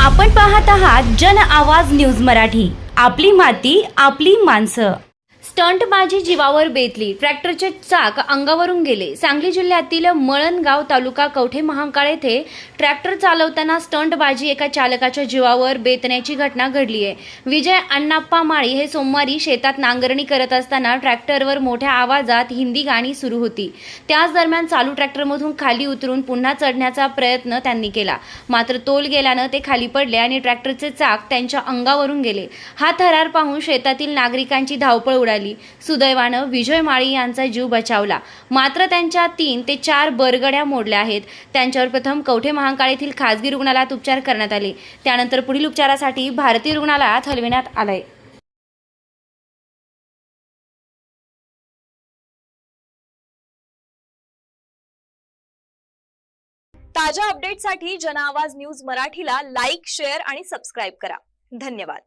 आपण पाहत आहात जन आवाज न्यूज मराठी। आपली माती आपली माणसं। स्टंटबाजी जीवावर बेतली, ट्रॅक्टरचे चाक अंगावरून गेले। सांगली जिल्ह्यातील मळणगाव तालुका कवठे महांकाळ येथे ट्रॅक्टर चालवताना स्टंटबाजी एका चालकाच्या जीवावर बेतण्याची घटना घडली आहे। विजय अण्णाप्पा माळी हे सोमवारी शेतात नांगरणी करत असताना ट्रॅक्टरवर मोठ्या आवाजात हिंदी गाणी सुरू होती। त्याच दरम्यान चालू ट्रॅक्टरमधून खाली उतरून पुन्हा चढण्याचा प्रयत्न त्यांनी केला, मात्र तोल गेल्यानं ते खाली पडले आणि ट्रॅक्टरचे चाक त्यांच्या अंगावरून गेले। हा थरार पाहून शेतातील नागरिकांची धावपळ उडाली। सुदैवानं विजय माळी यांचा जीव बचावला, मात्र त्यांच्या 3 ते 4 बरगड्या मोडल्या आहेत। त्यांच्यावर प्रथम कवठे महांकाळ येथील खासगी रुग्णालयात उपचार करण्यात आले, त्यानंतर पुढील उपचारासाठी भारतीय रुग्णालयात हलविण्यात आले। ताज्या अपडेटसाठी जन आवाज न्यूज मराठीला लाईक, शेअर आणि सबस्क्राईब करा। धन्यवाद।